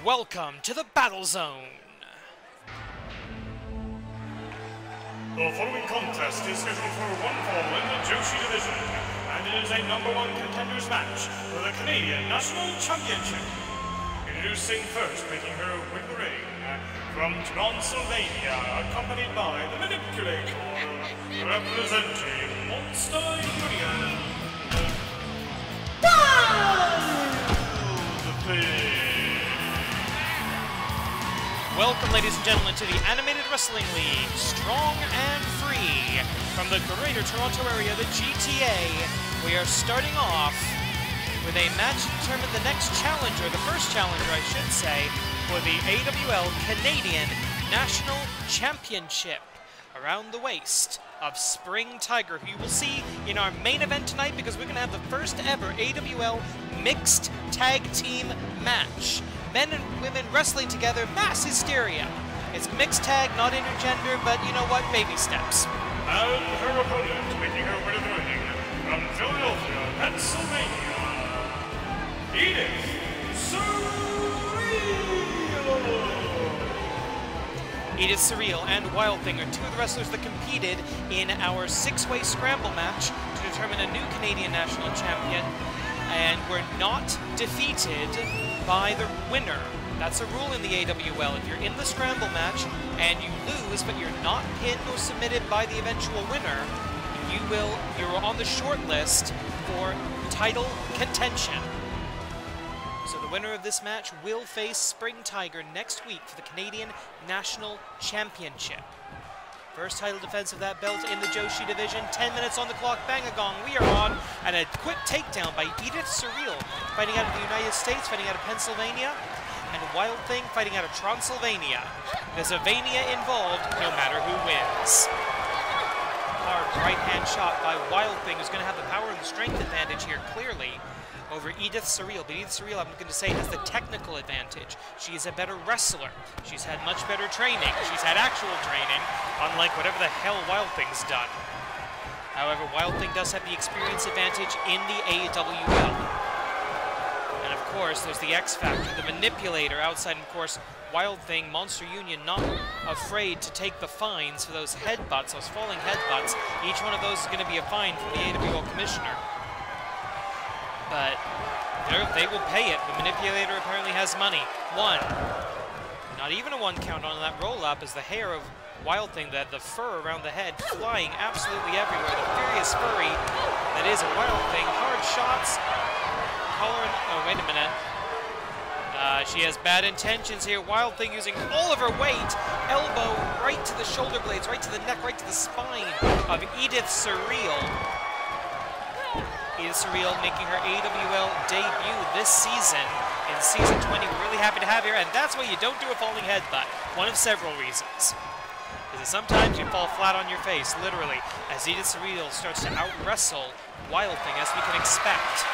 Welcome to the Battle Zone. The following contest is scheduled for one fall in the Joshi division, and it is a #1 contenders match for the Canadian National Championship. Introducing first, making her way to the ring, from Transylvania, accompanied by the Manipulator, representing Monster Union. Welcome, ladies and gentlemen, to the Animated Wrestling League, strong and free, from the Greater Toronto Area, the GTA. We are starting off with a match to determine the next challenger, the first challenger, I should say, for the AWL Canadian National Championship around the waist of Spring Tiger, who you will see in our main event tonight, because we're going to have the first ever AWL Mixed Tag Team match. Men and women wrestling together, mass hysteria. It's mixed tag, not intergender, but you know what? Baby steps. And her opponent, making her way to the ring, from Philadelphia, Pennsylvania, Edith, Surreal. Edith Surreal and Wild Thing are two of the wrestlers that competed in our six-way scramble match to determine a new Canadian national champion, and were not defeated by the winner. That's a rule in the AWL. If you're in the scramble match and you lose, but you're not pinned or submitted by the eventual winner, you're on the short list for title contention. So the winner of this match will face Spring Tiger next week for the Canadian National Championship. First title defense of that belt in the Joshi division. 10 minutes on the clock. Bang a gong. We are on. And a quick takedown by Edith Surreal, fighting out of the United States, fighting out of Pennsylvania. And Wild Thing fighting out of Transylvania. There's a Vania involved, no matter who wins. Hard right-hand shot by Wild Thing, who's going to have the power and the strength advantage here, clearly, over Edith Surreal. But Edith Surreal, I'm going to say, has the technical advantage. She is a better wrestler. She's had much better training. She's had actual training, unlike whatever the hell Wild Thing's done. However, Wild Thing does have the experience advantage in the AWL. And of course, there's the X Factor, the Manipulator outside, and of course, Wild Thing, Monster Union, not afraid to take the fines for those headbutts, those falling headbutts. Each one of those is going to be a fine from the AWL Commissioner. But they will pay it. The Manipulator apparently has money. One. Not even a one count on that roll-up, as the hair of Wild Thing, the fur around the head, flying absolutely everywhere. The furious furry that is a Wild Thing. Hard shots. Collar, oh, wait a minute. She has bad intentions here. Wild Thing using all of her weight. Elbow right to the shoulder blades, right to the neck, right to the spine of Edith Surreal. Edith Surreal making her AWL debut this season in Season 20. We're really happy to have her, and that's why you don't do a falling headbutt. One of several reasons. Because sometimes you fall flat on your face, literally, as Edith Surreal starts to out-wrestle Wild Thing, as we can expect.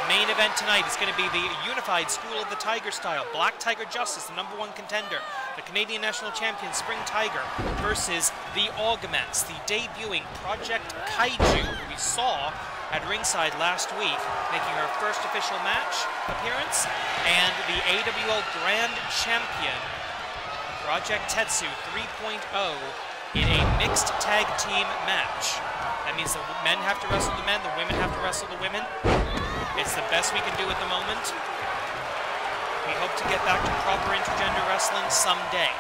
Main event tonight is going to be the Unified School of the Tiger style. Black Tiger Justice, the #1 contender. The Canadian National Champion, Spring Tiger, versus the Augments, the debuting Project Kaiju, who we saw at ringside last week, making her first official match appearance, and the AWL Grand Champion, Project Tetsu 3.0, in a mixed tag team match. That means the men have to wrestle the men, the women have to wrestle the women. It's the best we can do at the moment. We hope to get back to proper intergender wrestling someday.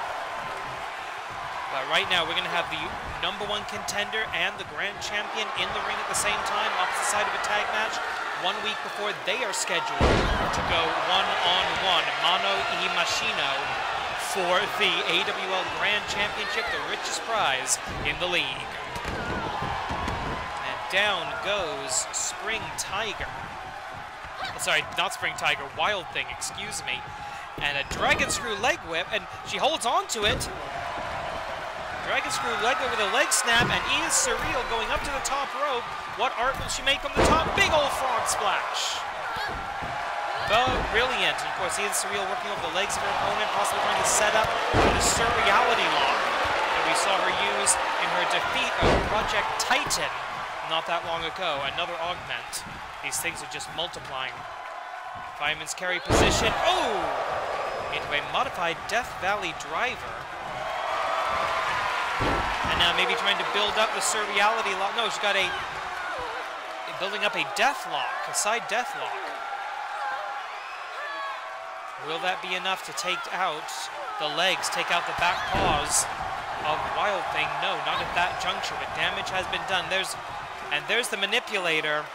But right now, we're going to have the #1 contender and the grand champion in the ring at the same time, opposite side of a tag match, 1 week before they are scheduled to go one-on-one, mano y machino, for the AWL Grand Championship, the richest prize in the league. And down goes Spring Tiger. Sorry, not Spring Tiger, Wild Thing, excuse me. And a Dragon Screw leg whip, and she holds on to it. Dragon Screw leg whip with a leg snap, and Edith Surreal going up to the top rope. What art will she make on the top? Big old frog splash. Brilliant. And of course, Edith Surreal working over the legs of her opponent, possibly trying to set up the Surreality lock that we saw her use in her defeat of Project Titan not that long ago. Another augment. These things are just multiplying. Fireman's carry position. Oh! into a modified Death Valley driver. And now maybe trying to build up the Surreality lock. No, she's got building up a death lock, a side death lock. Will that be enough to take out the legs, take out the back paws of Wild Thing? No, not at that juncture, but damage has been done. There's the manipulator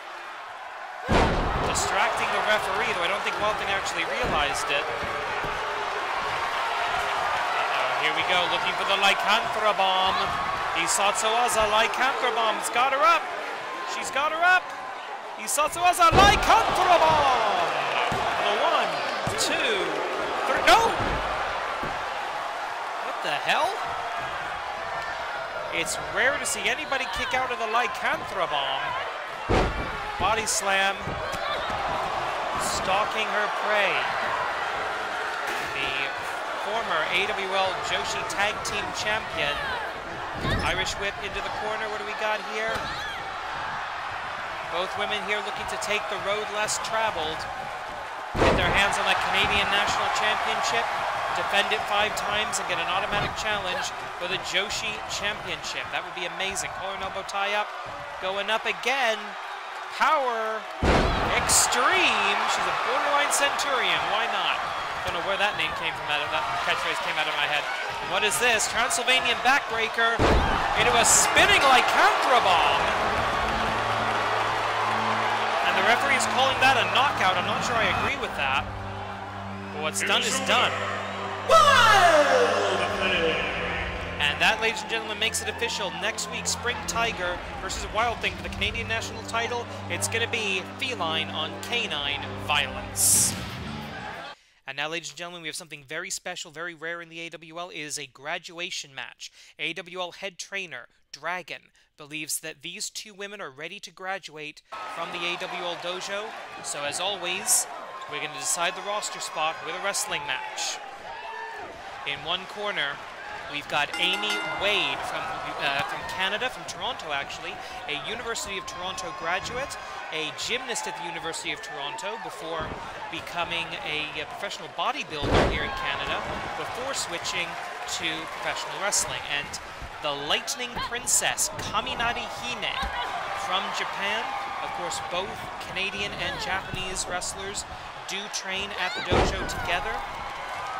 distracting the referee, though I don't think Wild Thing actually realized it. Here we go, looking for the Lycanthra bomb. Isatsuaza Lycanthra bomb's got her up. She's got her up. Isatsuaza Lycanthra bomb. The 1, 2, 3. No! What the hell? It's rare to see anybody kick out of the Lycanthra bomb. Body slam. Stalking her prey. The former AWL Joshi Tag Team Champion. Irish whip into the corner. What do we got here? Both women here looking to take the road less traveled. Get their hands on that Canadian National Championship. Defend it 5 times and get an automatic challenge for the Joshi Championship. That would be amazing. Collar and elbow tie up. Going up again. Power. Extreme. She's a borderline Centurion. Why not? Don't know where that name came from. That catchphrase came out of my head. What is this? Transylvanian backbreaker into a spinning Lycanthra bomb. And the referee is calling that a knockout. I'm not sure I agree with that. But what's done is done. And that, ladies and gentlemen, makes it official. Next week, Spring Tiger versus Wild Thing for the Canadian National title. It's going to be feline on canine violence. And now, ladies and gentlemen, we have something very special, very rare in the AWL. It is a graduation match. AWL head trainer, Dragon, believes that these 2 women are ready to graduate from the AWL dojo. So, as always, we're going to decide the roster spot with a wrestling match. In one corner, we've got Amy Wade from Canada, from Toronto actually, a University of Toronto graduate, a gymnast at the University of Toronto before becoming a professional bodybuilder here in Canada, before switching to professional wrestling. And the Lightning Princess, Kaminari Hime, from Japan. Of course, both Canadian and Japanese wrestlers do train at the dojo together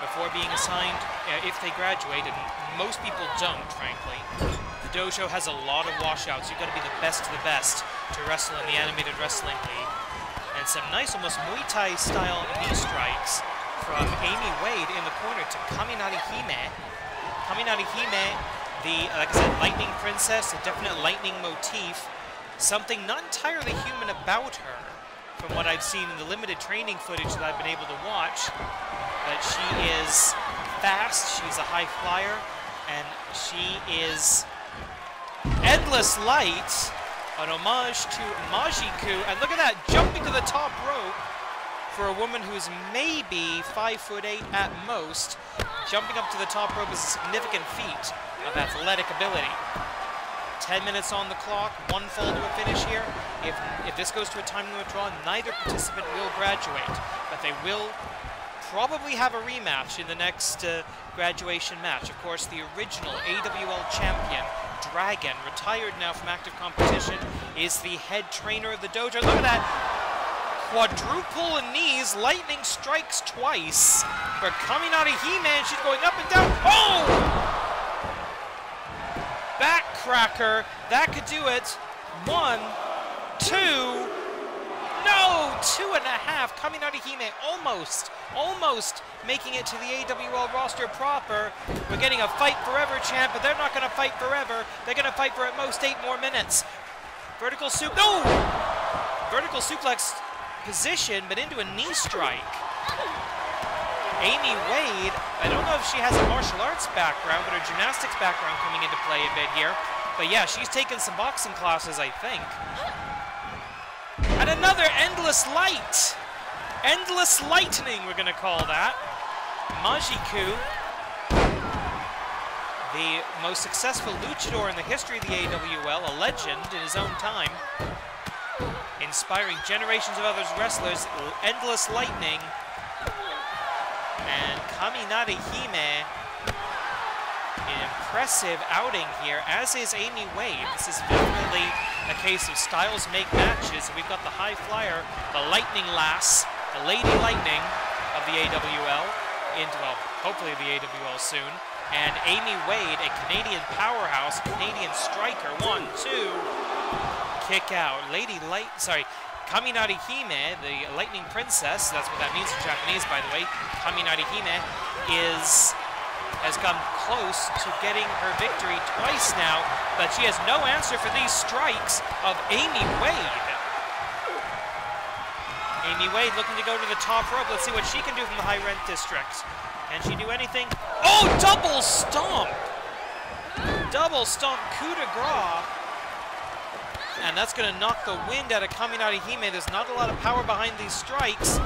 before being assigned, if they graduate, and most people don't, frankly. The dojo has a lot of washouts. You've got to be the best of the best to wrestle in the Animated Wrestling League. And some nice, almost Muay Thai-style knee strikes from Amy Wade in the corner to Kaminari Hime. Kaminari Hime, the, like I said, Lightning Princess, a definite lightning motif. Something not entirely human about her, from what I've seen in the limited training footage that I've been able to watch. But she is fast, she's a high flyer, and she is Endless Light, an homage to Majiku. And look at that, jumping to the top rope for a woman who is maybe 5'8" at most. Jumping up to the top rope is a significant feat of athletic ability. 10 minutes on the clock, 1 fall to a finish here. If this goes to a time limit draw, neither participant will graduate, but they will probably have a rematch in the next graduation match. Of course, the original AWL champion, Dragon, retired now from active competition, is the head trainer of the dojo. Look at that. Quadruple knees, lightning strikes twice for Kaminari Hime. She's going up and down. Oh! Backcracker. That could do it. 1, 2. No! 2.5. Kaminari Hime almost making it to the AWL roster proper. We're getting a fight forever champ, but they're not going to fight forever. They're going to fight for at most 8 more minutes. Vertical soup. No! Vertical suplex position, but into a knee strike. Amy Wade, I don't know if she has a martial arts background, but her gymnastics background coming into play a bit here. But yeah, she's taken some boxing classes, I think. And another Endless Light. Endless Lightning, we're going to call that. Majiku, the most successful luchador in the history of the AWL, a legend in his own time, inspiring generations of other wrestlers. Endless Lightning. And Kaminari Hime, an impressive outing here, as is Amy Wade. This is definitely a case of styles make matches. We've got the high flyer, the lightning lass, the Lady Lightning of the AWL, well, hopefully the AWL soon. And Amy Wade, a Canadian powerhouse, Canadian striker. 1, 2, kick out. Kaminari Hime, the Lightning Princess, that's what that means in Japanese, by the way. Kaminari Hime has come close to getting her victory twice now, but she has no answer for these strikes of Amy Wade. Amy Wade looking to go to the top rope. Let's see what she can do from the high rent district. Can she do anything? Oh, double stomp! Double stomp coup de grace. And that's going to knock the wind out of Kaminari Hime. There's not a lot of power behind these strikes.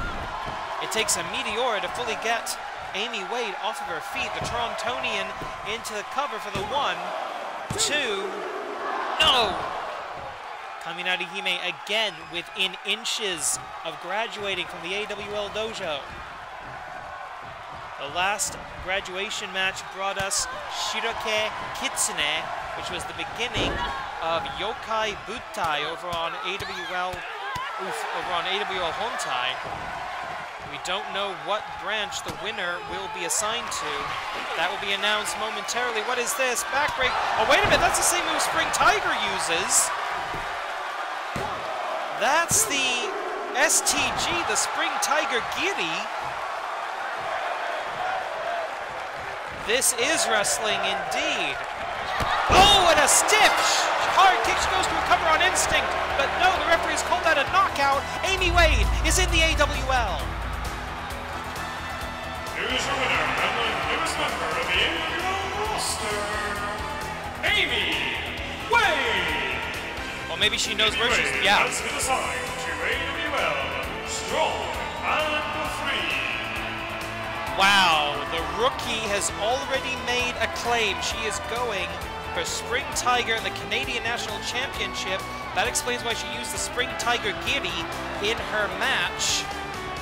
It takes a meteor to fully get Amy Wade off of her feet. The Torontonian into the cover for the 1, 2, no! Kaminari Hime again within inches of graduating from the AWL Dojo. The last graduation match brought us Shiroke Kitsune, which was the beginning of Yokai Butai over on AWL Hontai. We don't know what branch the winner will be assigned to. That will be announced momentarily. What is this? Backbreak. Oh, wait a minute. That's the same move Spring Tiger uses. That's the STG, the Spring Tiger Giri. This is wrestling indeed. Oh, and a stiff hard kick. She goes to recover on instinct, but no, the referee's called that a knockout. Amy Wade is in the AWL. Here's your winner and the newest member of the AWL roster, Amy Wade. Well, maybe she knows where she's. Yeah. Has been assigned to AWL Strong and Free. Wow, the rookie has already made a claim. She is going for Spring Tiger in the Canadian National Championship. That explains why she used the Spring Tiger Giri in her match.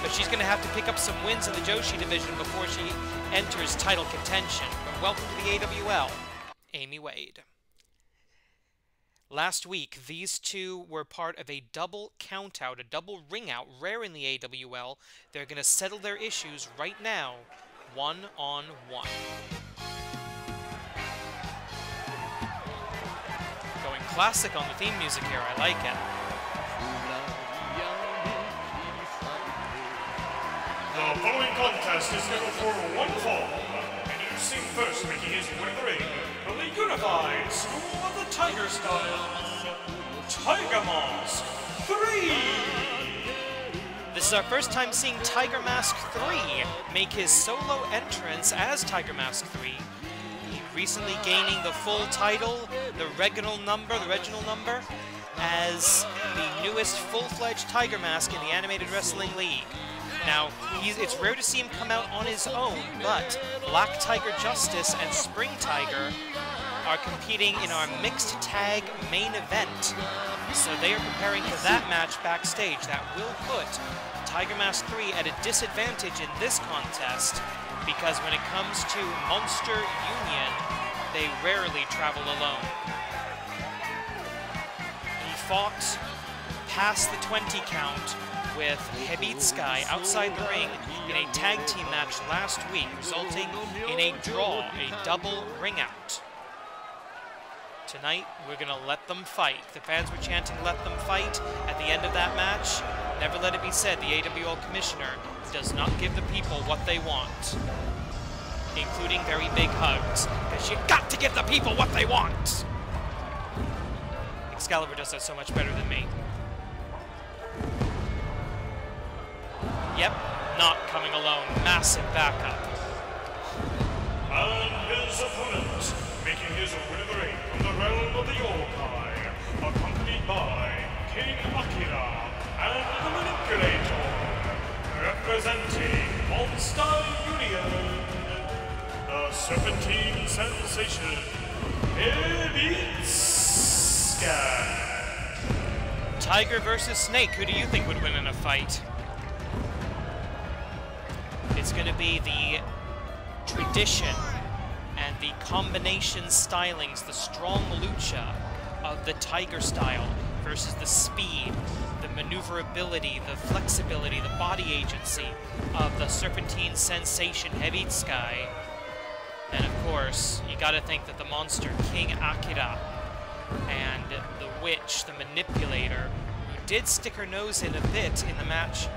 But she's going to have to pick up some wins in the Joshi division before she enters title contention. But welcome to the AWL, Amy Wade. Last week, these two were part of a double count-out, a double ring-out, rare in the AWL. They're going to settle their issues right now, one-on-one. Going classic on the theme music here, I like it. The following contest is scheduled for one fall. Introducing first, making his way to the ring, from the Unified School of the Tiger Styles, Tiger Mask 3! This is our first time seeing Tiger Mask 3 make his solo entrance as Tiger Mask 3. Recently gaining the full title, the Reginal number, as the newest full-fledged Tiger Mask in the Animated Wrestling League. Now, it's rare to see him come out on his own, but Black Tiger Justice and Spring Tiger are competing in our mixed tag main event. So they are preparing for that match backstage. That will put Tiger Mask 3 at a disadvantage in this contest, because when it comes to Monster Union, they rarely travel alone. He fought past the 20 count with Hebitsukai outside the ring in a tag team match last week, resulting in a draw, a double ring out. Tonight, we're going to let them fight. The fans were chanting, "Let them fight," at the end of that match. Never let it be said, the AWL Commissioner does not give the people what they want, including very big hugs, because you got to give the people what they want. Excalibur does that so much better than me. Yep, not coming alone. Massive backup. And his opponent, making his way to the ring from the realm of the Yokai, accompanied by King Akira and the Manipulator, representing Monster Union, the Serpentine Sensation, Hebitsukai. Tiger versus Snake, who do you think would win in a fight? It's It's going to be the tradition and the combination stylings, the strong lucha of the Tiger style versus the speed, the maneuverability, the flexibility, the body agency of the Serpentine sensation Hebitsukai. And of course, you gotta think that the monster King Akira and the witch, the manipulator, who did stick her nose in a bit in the match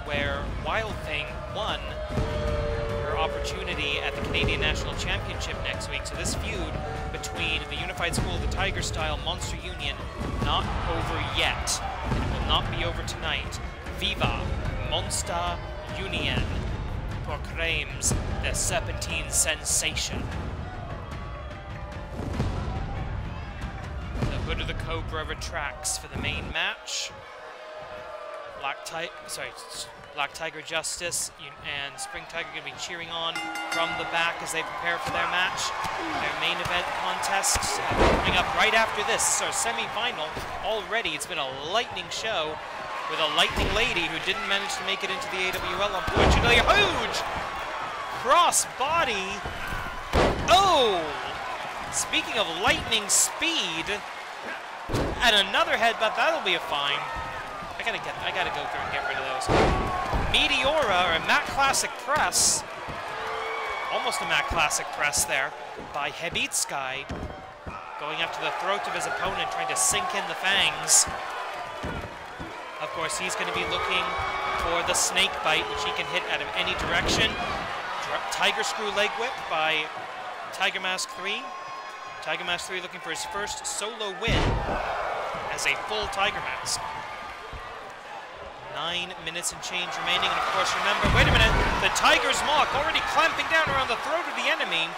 where Wild Thing won her opportunity at the Canadian National Championship next week. So this feud between the Unified School of the Tiger Style Monster Union not over yet. It will not be over tonight. Viva Monster Union proclaims the Serpentine sensation. The Hood of the Cobra retracts for the main match. Black Tiger Justice and Spring Tiger going to be cheering on from the back as they prepare for their match. Their main event contest coming up right after this. So semi-final already. It's been a lightning show with a lightning lady who didn't manage to make it into the AWL, unfortunately. Huge cross body. Oh! Speaking of lightning speed, and another headbutt, that'll be a fine. I gotta go through and get rid of those. Meteora, or Matt Classic Press. Almost a Matt Classic Press there by Hebitsukai. Going up to the throat of his opponent, trying to sink in the fangs. Of course, he's going to be looking for the snake bite, which he can hit out of any direction. Tiger Screw Leg Whip by Tiger Mask 3. Tiger Mask 3 looking for his first solo win as a full Tiger Mask. 9 minutes and change remaining, and of course remember, wait a minute, the Tiger's Maw already clamping down around the throat of the enemy.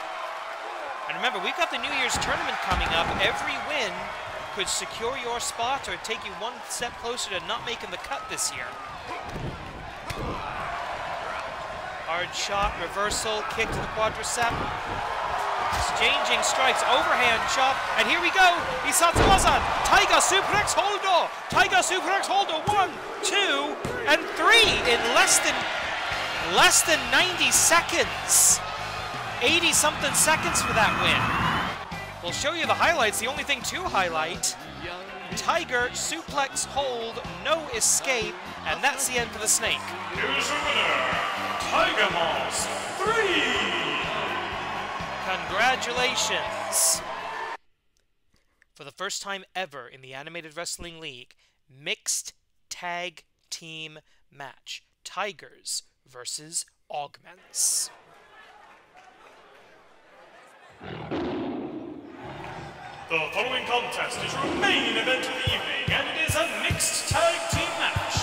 And remember, we've got the New Year's tournament coming up. Every win could secure your spot or take you one step closer to not making the cut this year. Hard shot, reversal, kick to the quadricep. Exchanging strikes, overhand chop, and here we go! Isatsuwaza, Tiger Suplex Holdo! Tiger Suplex Holdo, 1, 2, and 3 in less than 90 seconds. 80-something seconds for that win. We'll show you the highlights, the only thing to highlight. Tiger Suplex Hold, no escape, and that's the end for the snake. Here's your winner, Tiger Mask 3! Congratulations! For the first time ever in the Animated Wrestling League, mixed tag team match. Tigers versus Augments. The following contest is your main event of the evening, and it is a mixed tag team match.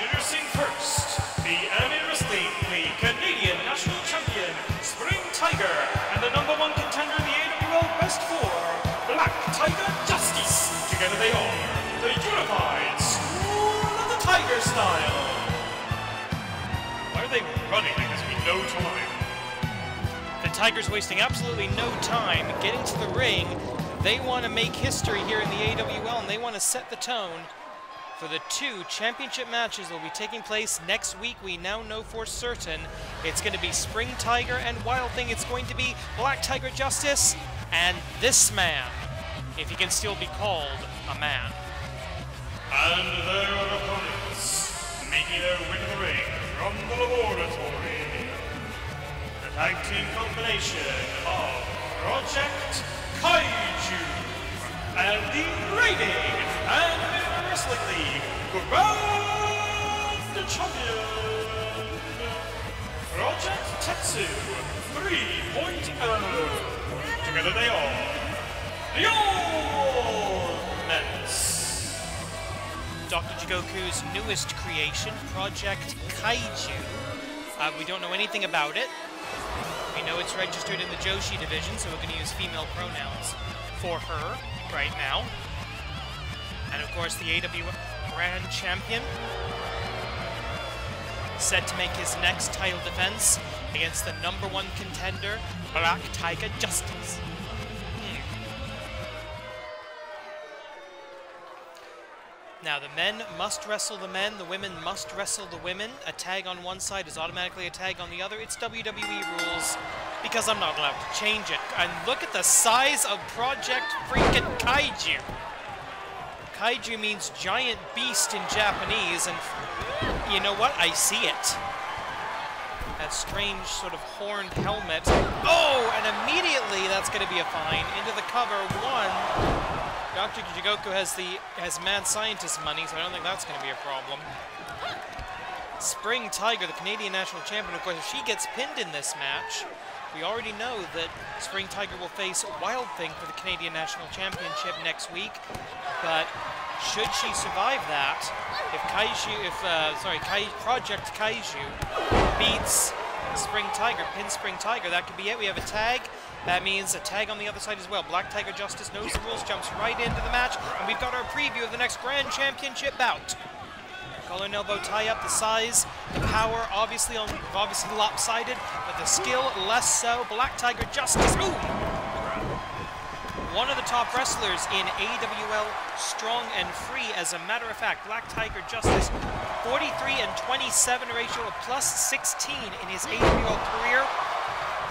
Introducing first, the Animated Wrestling League Canadian National Champion, Spring Tiger, and the #1 contender in the AWL Best 4, Black Tiger Justice. Together they are the Unified School of the Tiger Style. Why are they running like there's been no time? The Tigers wasting absolutely no time getting to the ring. They want to make history here in the AWL, and they want to set the tone for the 2 championship matches that will be taking place next week. We now know for certain it's going to be Spring Tiger and Wild Thing. It's going to be Black Tiger Justice and this man, if he can still be called a man. And their opponents, making their way to the ring from the laboratory, the tag team combination of Project Kaiju and the Rating and Wrestling League Grand Champion, Project Tetsu 3.0. Together they are the Augments. Dr. Jigoku's newest creation, Project Kaiju. We don't know anything about it. We know it's registered in the Joshi division, so we're going to use female pronouns for her right now. And of course, the AWL Grand Champion, set to make his next title defense against the #1 contender, Black Tiger Justice. Now, the men must wrestle the men, the women must wrestle the women. A tag on one side is automatically a tag on the other. It's WWE rules, because I'm not allowed to change it. And look at the size of Project freaking Kaiju. Kaiju means giant beast in Japanese, and you know what? I see it. That strange sort of horned helmet. Oh, and immediately that's going to be a fine. Into the cover, one. Dr. Jigoku has mad scientist money, so I don't think that's going to be a problem. Spring Tiger, the Canadian national champion, of course, if she gets pinned in this match, we already know that Spring Tiger will face Wild Thing for the Canadian national championship next week. But should she survive that, if Project Kaiju beats Spring Tiger, pins Spring Tiger, that could be it. We have a tag. That means a tag on the other side as well. Black Tiger Justice knows the rules, jumps right into the match, and we've got our preview of the next Grand Championship bout. Collar and elbow tie-up, the size, the power, obviously lopsided, but the skill less so. Black Tiger Justice, ooh! One of the top wrestlers in AWL Strong and Free, as a matter of fact. Black Tiger Justice, 43 and 27 ratio, a plus 16 in his AWL career.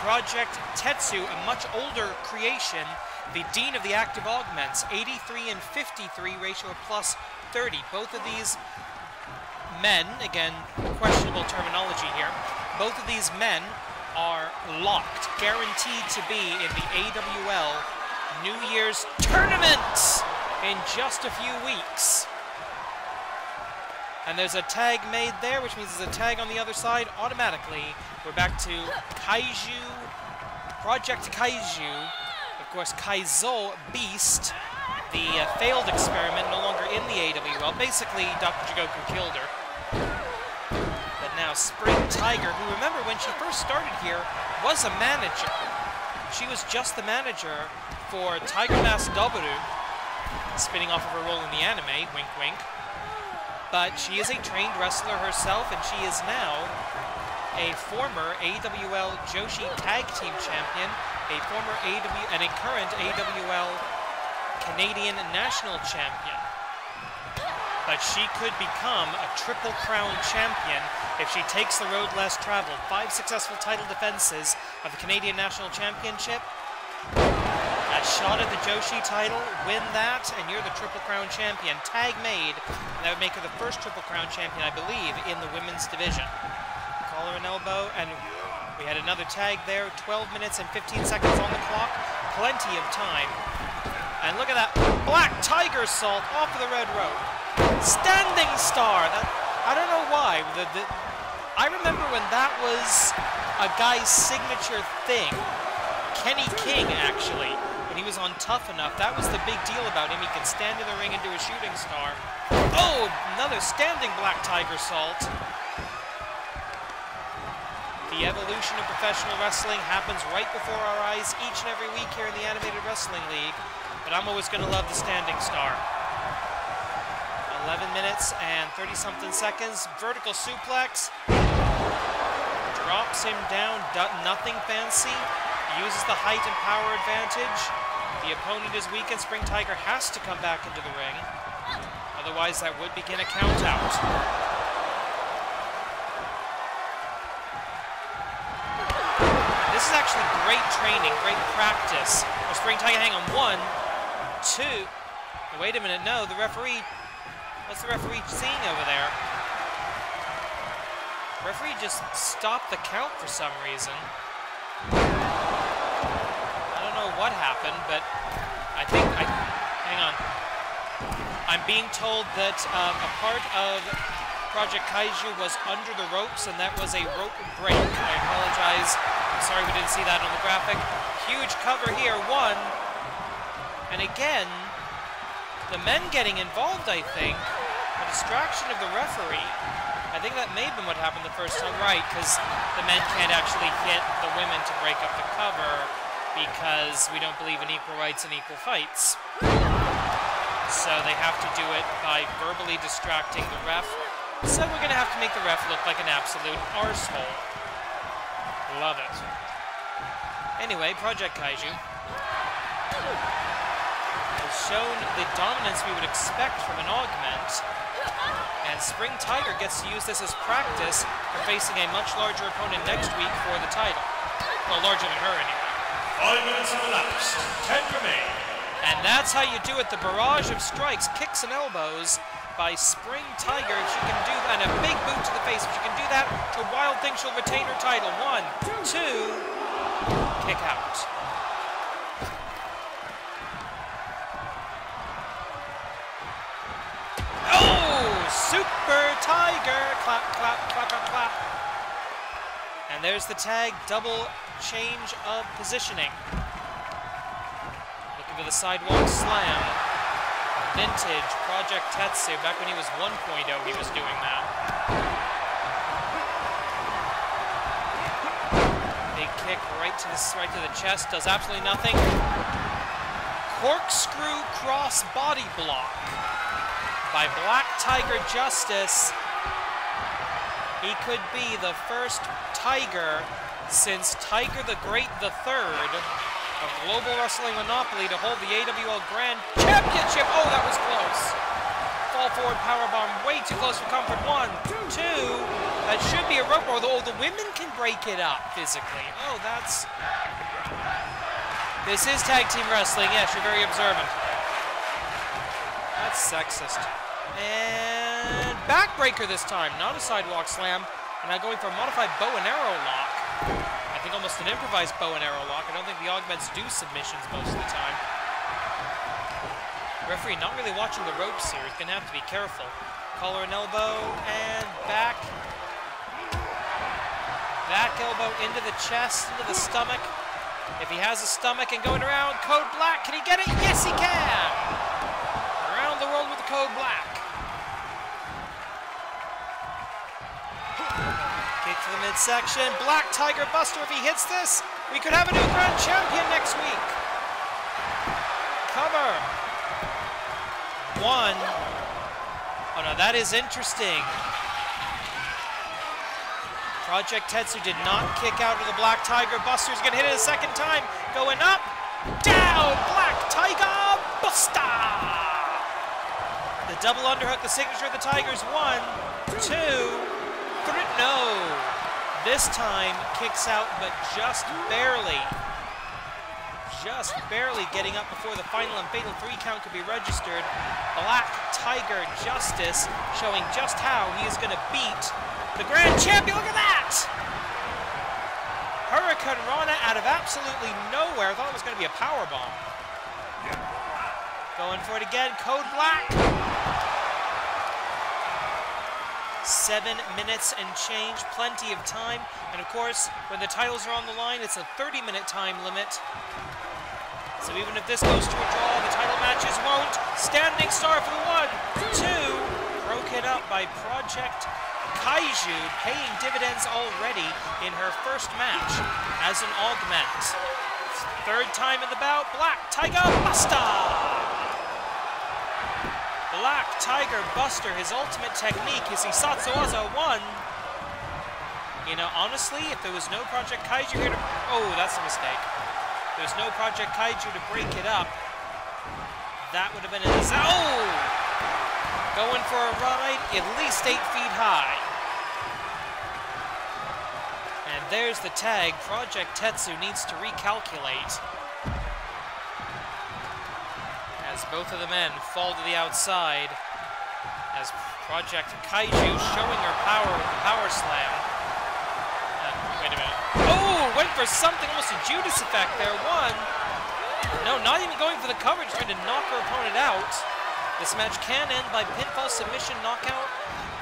Project Tetsu, a much older creation, the Dean of the Active Augments, 83 and 53 ratio, a plus 30. Both of these men, again, questionable terminology here, both of these men are locked, guaranteed to be in the AWL New Year's Tournament in just a few weeks. And there's a tag made there, which means there's a tag on the other side automatically. We're back to Kaiju, Project Kaiju, of course Kaizo Beast, the failed experiment, no longer in the AWL. Basically, Dr. Jigoku killed her. But now Spring Tiger, who, remember, when she first started here, was a manager. She was just the manager for Tiger Mask Doboru, spinning off of her role in the anime, wink wink. But she is a trained wrestler herself, and she is now a former AWL Joshi Tag Team Champion, a current AWL Canadian National Champion. But she could become a Triple Crown Champion if she takes the road less traveled. 5 successful title defenses of the Canadian National Championship. A shot at the Joshi title, win that, and you're the Triple Crown Champion. Tag made, and that would make her the first Triple Crown Champion, I believe, in the women's division. Collar and elbow, and we had another tag there. 12 minutes and 15 seconds on the clock. Plenty of time. And look at that Black Tiger Salt off of the red rope. Standing Star. I don't know why. I remember when that was a guy's signature thing. Kenny King, actually. When he was on Tough Enough, that was the big deal about him. He can stand in the ring and do a shooting star. Oh, another standing Black Tiger Salt. The evolution of professional wrestling happens right before our eyes each and every week here in the Animated Wrestling League. But I'm always going to love the standing star. 11 minutes and 30-something seconds. Vertical suplex. Drops him down. Nothing fancy. Uses the height and power advantage. The opponent is weakened. Spring Tiger has to come back into the ring. Otherwise, that would begin a count out. This is actually great training, great practice. Oh, Spring Tiger, hang on. 1, 2. Wait a minute. No, the referee. What's the referee seeing over there? The referee just stopped the count for some reason. What happened, but I think hang on. I'm being told that a part of Project Kaiju was under the ropes, and that was a rope break. I apologize. I'm sorry we didn't see that on the graphic. Huge cover here, 1. And again, the men getting involved, I think. A distraction of the referee. I think that may have been what happened the first time. Right, because the men can't actually hit the women to break up the cover, because we don't believe in equal rights and equal fights. So they have to do it by verbally distracting the ref. So we're going to have to make the ref look like an absolute arsehole. Love it. Anyway, Project Kaiju. As shown the dominance we would expect from an Augment. And Spring Tiger gets to use this as practice for facing a much larger opponent next week for the title. Well, larger than her anyway. 5 minutes have elapsed. 10 remain. And that's how you do it. The barrage of strikes, kicks and elbows by Spring Tiger. If she can do that, and a big boot to the face. If she can do that, the Wild Thing, she'll retain her title. 1, 2, kick out. Super Tiger! Clap, clap, clap, clap, clap. And there's the tag, double change of positioning. Looking for the sidewalk slam. Vintage Project Tetsu. Back when he was 1.0, he was doing that. Big kick right to the chest, does absolutely nothing. Corkscrew cross body block by Black Tiger Justice. He could be the first Tiger since Tiger the Great III of Global Wrestling Monopoly to hold the AWL Grand Championship. Oh, that was close. Fall forward powerbomb, way too close for comfort. 1, 2. That should be a rope roll. Oh, the women can break it up physically. Oh, that's... This is tag team wrestling. Yes, you're very observant. That's sexist. And backbreaker this time, not a sidewalk slam. And now going for a modified bow and arrow lock. I think almost an improvised bow and arrow lock. I don't think the Augments do submissions most of the time. Referee not really watching the ropes here. He's gonna have to be careful. Collar and elbow and back. Back elbow into the chest, into the stomach. If he has a stomach and going around, Code Black, can he get it? Yes, he can! Around the world with the Code Black. Kick to the midsection. Black Tiger Buster, if he hits this, we could have a new Grand Champion next week. Cover. 1. Oh no, that is interesting. Project Tetsu did not kick out of the Black Tiger Buster. He's gonna hit it a second time. Going up, down, Black Tiger Buster. The double underhook, the signature of the Tigers. 1, 2, 3. No. This time kicks out, but just barely. Just barely getting up before the final and fatal 3 count could be registered. Black Tiger Justice showing just how he is going to beat the Grand Champion. Look at that! Hurricane Rana out of absolutely nowhere. I thought it was going to be a powerbomb. Going for it again. Code Black. 7 minutes and change, plenty of time. And of course, when the titles are on the line, it's a 30-minute time limit. So even if this goes to a draw, the title matches won't. Standing star for the 1, 2. Broken up by Project Kaiju, paying dividends already in her first match as an Augment. 3rd time in the bout, Black Tiger Buster! Black Tiger Buster, his ultimate technique is Hisatsuwaza 1. You know, honestly, if there was no Project Kaiju here to... Oh, that's a mistake. If there's no Project Kaiju to break it up, that would have been a... Oh! Going for a ride at least 8 feet high. And there's the tag. Project Tetsu needs to recalculate. As both of the men fall to the outside, as Project Kaiju showing her power slam. Wait a minute. Oh, went for something, almost a Judas effect there. 1. No, not even going for the coverage, trying to knock her opponent out. This match can end by pinfall, submission, knockout,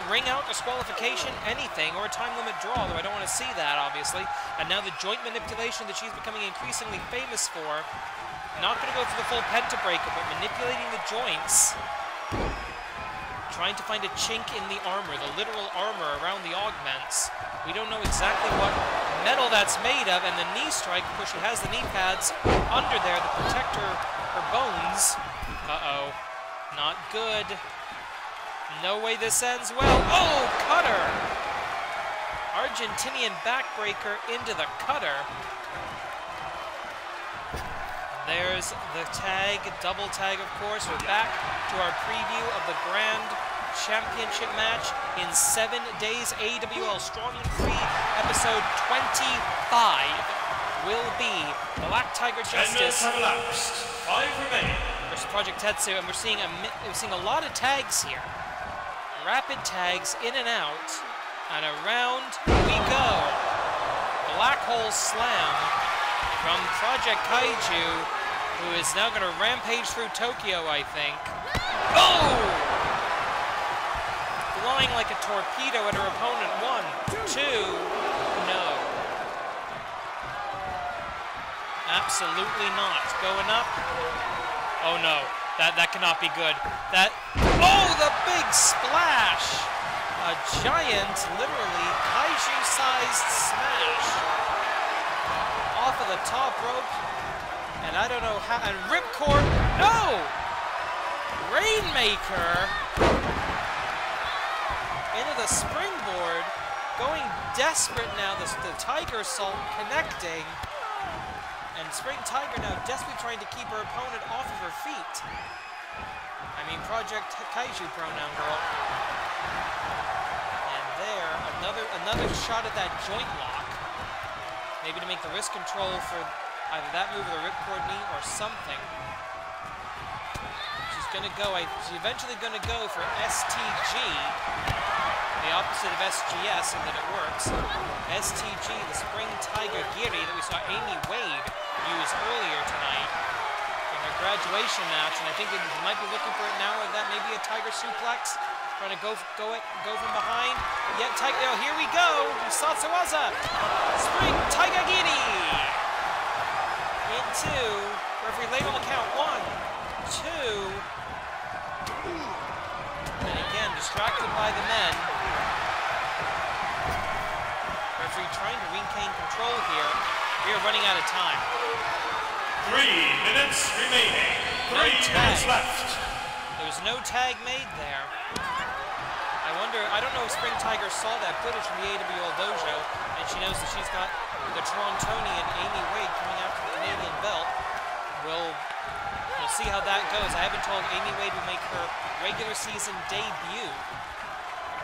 ring out, disqualification, anything, or a time limit draw, though I don't want to see that, obviously. And now the joint manipulation that she's becoming increasingly famous for. Not going to go for the full pentabreaker, but manipulating the joints. Trying to find a chink in the armor, the literal armor around the Augments. We don't know exactly what metal that's made of, and the knee strike, of course she has the knee pads under there that protect her bones. Uh-oh. Not good. No way this ends well. Oh, cutter! Argentinian backbreaker into the cutter. there's the tag, double tag, of course. We're back to our preview of the Grand Championship match in 7 days. AWL Strong and Free, episode 25, will be Black Tiger Justice versus Project Tetsu, and we're seeing a lot of tags here. Rapid tags in and out, and around we go. Black Hole Slam from Project Kaiju, who is now going to rampage through Tokyo, I think. Oh! Flying like a torpedo at her opponent. 1, 2, no. Absolutely not. Going up. Oh no, that cannot be good. Oh, the big splash! A giant, literally, kaiju-sized smash off of the top rope, and I don't know how, and ripcord, no! Rainmaker into the springboard, going desperate now, the Tiger Salt connecting, and Spring Tiger now desperately trying to keep her opponent off of her feet. I mean, Project Kaiju pronoun girl. And there, another shot at that joint lock. Maybe to make the wrist control for either that move or the ripcord knee or something. She's gonna go, she's eventually gonna go for STG, the opposite of SGS in that it works. STG, the Spring Tiger Giri that we saw Amy Wade use earlier tonight in her graduation match, and I think that he might be looking for it now, or that maybe a Tiger Suplex, trying to go from behind. Yeah, oh, here we go, Satsuwaza, Spring Tiger Giri, into, referee laid on the count, 1, 2, and again, distracted by the men. Referee trying to regain control here. We are running out of time. 3 minutes remaining. 3 minutes left. There was no tag made there. I wonder, I don't know if Spring Tiger saw that footage from the AWL Dojo, and she knows that she's got the Torontonian Amy Wade coming after the Canadian belt. We'll see how that goes. I have been told Amy Wade will make her regular season debut,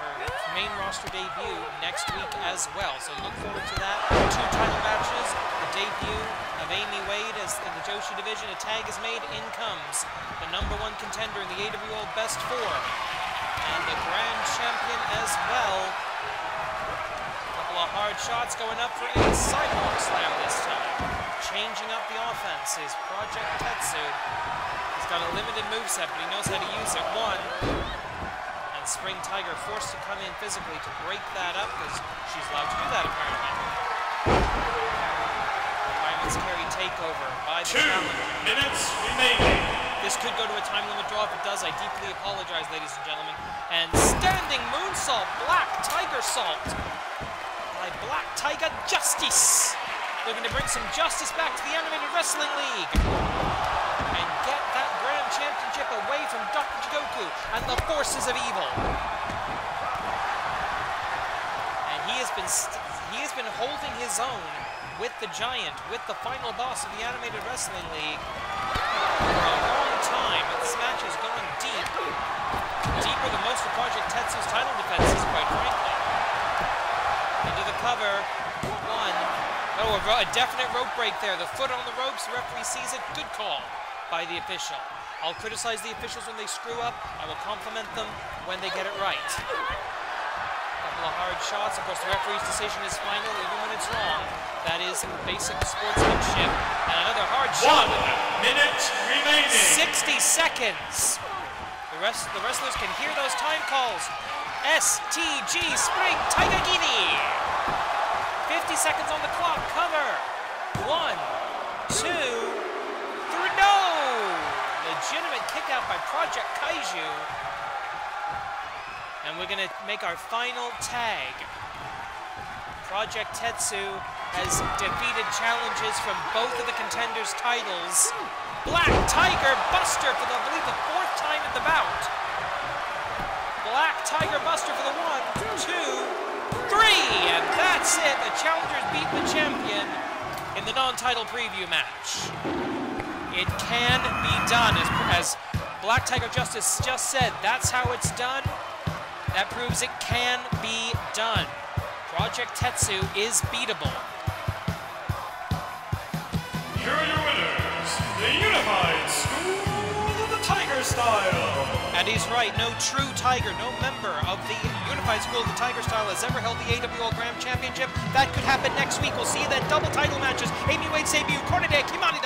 her main roster debut, next week as well. So look forward to that. 2 title matches, the debut of Amy Wade as in the Joshi division. A tag is made. In comes the #1 contender in the AWL Best 4 and the Grand Champion as well. A couple of hard shots going up for a sidewalk slam this time. Changing up the offense is Project Tetsu. He's got a limited moveset, but he knows how to use it. 1. And Spring Tiger forced to come in physically to break that up because she's allowed to do that apparently. Diamond's carry takeover by the 2 challenger. minutes remaining. This could go to a time limit draw. If it does, I deeply apologize, ladies and gentlemen. And standing moonsault, Black Tiger Salt by Black Tiger Justice. Looking to bring some justice back to the Animated Wrestling League and get that Grand Championship away from Dr. Jigoku and the forces of evil. And he has been holding his own with the Giant, with the final boss of the Animated Wrestling League for a long time. But this match is going deep, deeper than most of Project Tetsu's title defenses, quite frankly. Into the cover. 1. Oh, a definite rope break there. The foot on the ropes, the referee sees it. Good call by the official. I'll criticize the officials when they screw up. I will compliment them when they get it right. Couple of hard shots. Of course, the referee's decision is final, even when it's wrong. That is basic sportsmanship. And another hard shot. 1 minute remaining. 60 seconds. The wrestlers can hear those time calls. STG Spring Tiger Giri. 50 seconds on the clock. Cover. 1, 2, 3. No! Legitimate kick out by Project Kaiju. And we're going to make our final tag. Project Tetsu has defeated challenges from both of the contenders' titles. Black Tiger Buster for the, I believe, the 4th time at the bout. Black Tiger Buster for the 1, 2, 3, and that's it. The challengers beat the champion in the non-title preview match. It can be done, as Black Tiger Justice just said. That's how it's done. That proves it can be done. Project Tetsu is beatable. Here are your winners, the Unified School of the Tiger Style. And he's right, no true Tiger, no member of the Unified School of the Tiger Style has ever held the AWL Grand Championship. That could happen next week. We'll see you then. Double title matches. Amy Wade's debut, Cornade Kimanida.